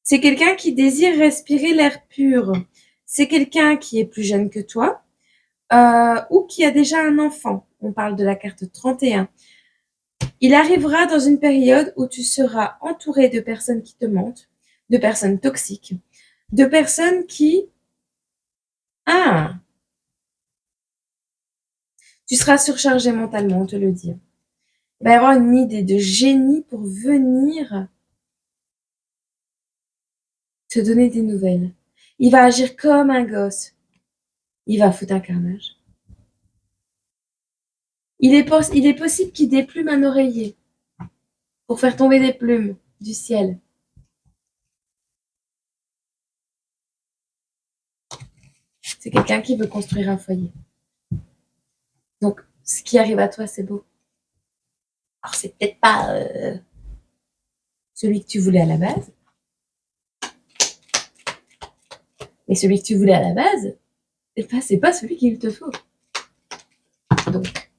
C'est quelqu'un qui désire respirer l'air pur. C'est quelqu'un qui est plus jeune que toi ou qui a déjà un enfant. On parle de la carte 31. Il arrivera dans une période où tu seras entouré de personnes qui te mentent, de personnes toxiques, de personnes qui... Ah, tu seras surchargé mentalement, on te le dit. Il va y avoir une idée de génie pour venir te donner des nouvelles. Il va agir comme un gosse. Il va foutre un carnage. Il est possible qu'il déplume un oreiller pour faire tomber des plumes du ciel. C'est quelqu'un qui veut construire un foyer. Donc, ce qui arrive à toi, c'est beau. Alors, c'est peut-être pas celui que tu voulais à la base, mais celui que tu voulais à la base, c'est pas celui qu'il te faut. Donc,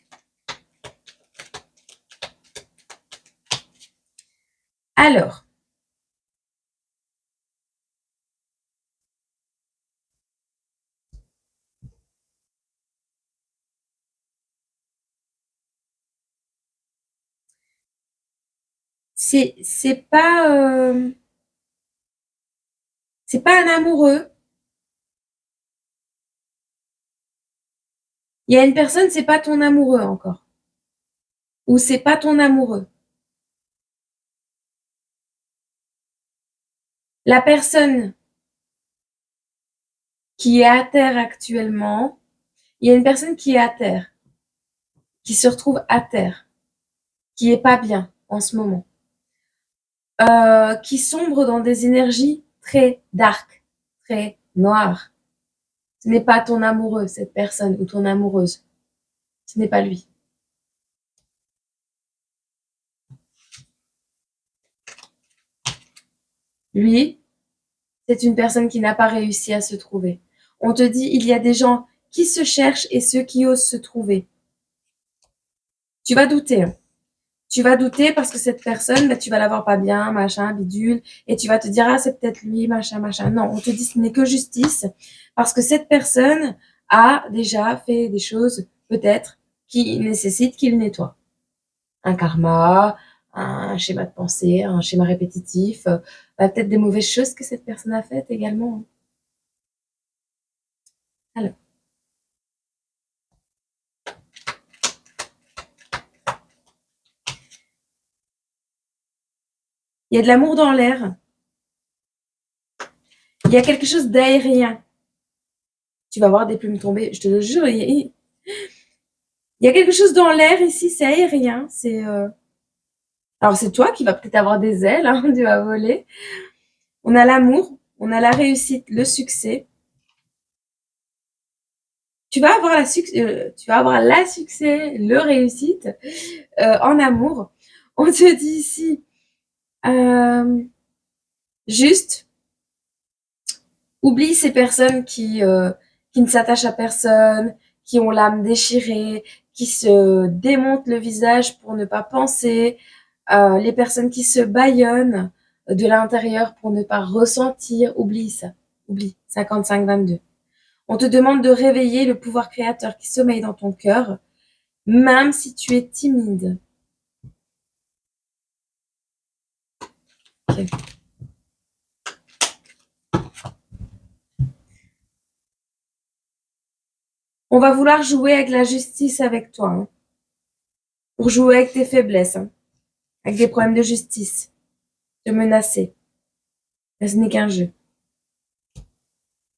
alors, c'est pas un amoureux. Il y a une personne, c'est pas ton amoureux encore, ou c'est pas ton amoureux. La personne qui est à terre actuellement, il y a une personne qui est à terre, qui se retrouve à terre, qui est pas bien en ce moment, qui sombre dans des énergies très dark, très noires. Ce n'est pas ton amoureux, cette personne, ou ton amoureuse. Ce n'est pas lui. Lui, c'est une personne qui n'a pas réussi à se trouver. On te dit, il y a des gens qui se cherchent et ceux qui osent se trouver. Tu vas douter. Hein. Tu vas douter parce que cette personne, bah, tu vas la voir pas bien, machin, bidule, et tu vas te dire, ah, c'est peut-être lui, machin, machin. Non, on te dit, ce n'est que justice parce que cette personne a déjà fait des choses, peut-être, qui nécessitent qu'il nettoie. Un karma, un schéma de pensée, un schéma répétitif, peut-être des mauvaises choses que cette personne a faites également. Alors, il y a de l'amour dans l'air. Il y a quelque chose d'aérien. Tu vas voir des plumes tomber, je te le jure. Il y a quelque chose dans l'air ici, c'est aérien. Alors c'est toi qui vas peut-être avoir des ailes, hein, tu vas voler. On a l'amour, on a la réussite, le succès. tu vas avoir la succès, le réussite en amour. On te dit ici, juste, oublie ces personnes qui ne s'attachent à personne, qui ont l'âme déchirée, qui se démontent le visage pour ne pas penser, les personnes qui se bâillonnent de l'intérieur pour ne pas ressentir. Oublie ça. Oublie. 55-22. On te demande de réveiller le pouvoir créateur qui sommeille dans ton cœur, même si tu es timide. Okay. On va vouloir jouer avec la justice avec toi, hein, pour jouer avec tes faiblesses, hein, avec des problèmes de justice, te menacer. Mais ce n'est qu'un jeu.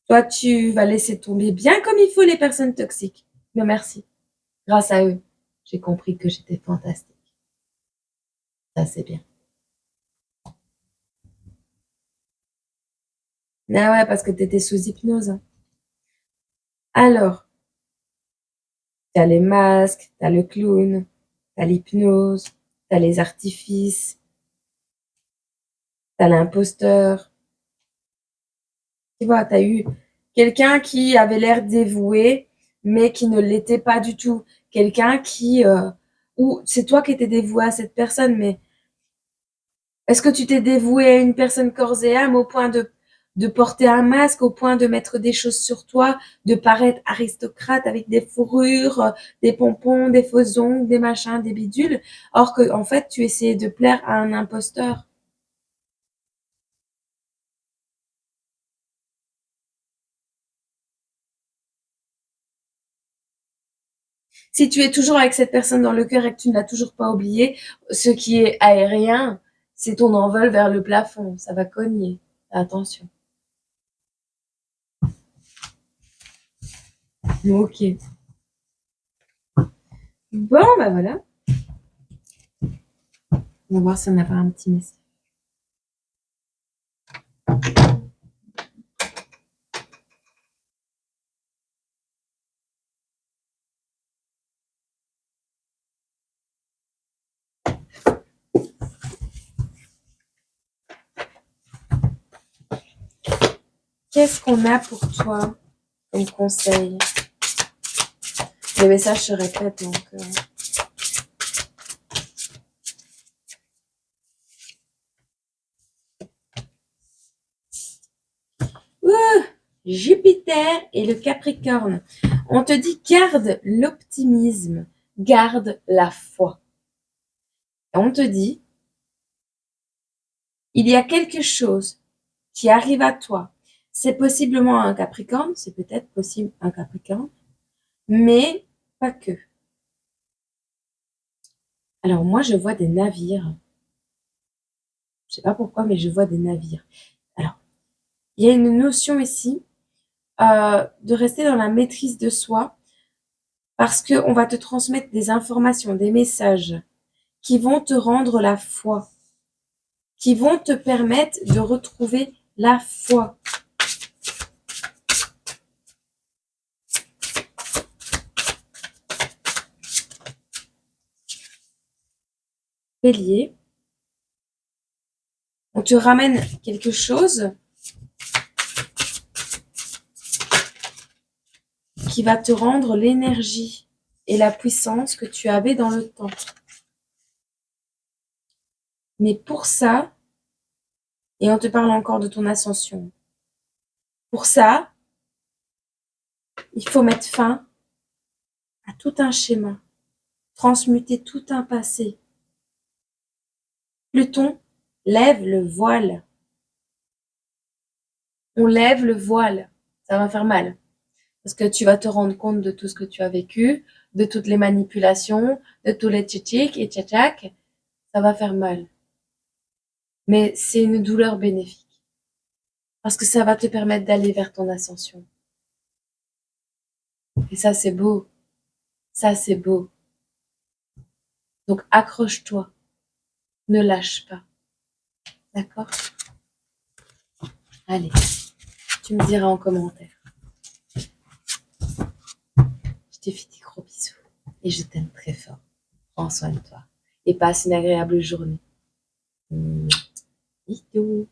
Toi, tu vas laisser tomber bien comme il faut les personnes toxiques. Mais merci. Grâce à eux, j'ai compris que j'étais fantastique. Ça, c'est bien. Ah ouais, parce que tu étais sous hypnose. Hein. Alors, t'as les masques, t'as le clown, t'as l'hypnose, t'as les artifices, t'as l'imposteur. Tu vois, t'as eu quelqu'un qui avait l'air dévoué, mais qui ne l'était pas du tout. Quelqu'un qui... ou c'est toi qui étais dévoué à cette personne, mais est-ce que tu t'es dévoué à une personne corps et âme au point de porter un masque, au point de mettre des choses sur toi, de paraître aristocrate avec des fourrures, des pompons, des faux ongles, des machins, des bidules, or que en fait tu essayais de plaire à un imposteur? Si tu es toujours avec cette personne dans le cœur et que tu ne l'as toujours pas oublié, ce qui est aérien, c'est ton envol vers le plafond. Ça va cogner. Attention. Ok. Bon, bah voilà. On va voir si on n'a pas un petit message. Qu'est-ce qu'on a pour toi comme conseil? Les messages se répètent, donc... Jupiter et le Capricorne. On te dit garde l'optimisme, garde la foi. Et on te dit, il y a quelque chose qui arrive à toi. C'est possiblement un Capricorne, c'est peut-être possible un Capricorne, mais pas que. Alors moi, je vois des navires. Je sais pas pourquoi, mais je vois des navires. Alors, il y a une notion ici de rester dans la maîtrise de soi parce qu'on va te transmettre des informations, des messages qui vont te rendre la foi, qui vont te permettre de retrouver la foi. Bélier, on te ramène quelque chose qui va te rendre l'énergie et la puissance que tu avais dans le temps. Mais pour ça, et on te parle encore de ton ascension, pour ça, il faut mettre fin à tout un schéma, transmuter tout un passé. Pluton lève le voile. On lève le voile. Ça va faire mal. Parce que tu vas te rendre compte de tout ce que tu as vécu, de toutes les manipulations, de tous les tchitchik et tchatchak. Ça va faire mal. Mais c'est une douleur bénéfique. Parce que ça va te permettre d'aller vers ton ascension. Et ça, c'est beau. Ça, c'est beau. Donc, accroche-toi. Ne lâche pas. D'accord? Allez, tu me diras en commentaire. te fais des gros bisous et je t'aime très fort. Prends soin de toi et passe une agréable journée. Bisous.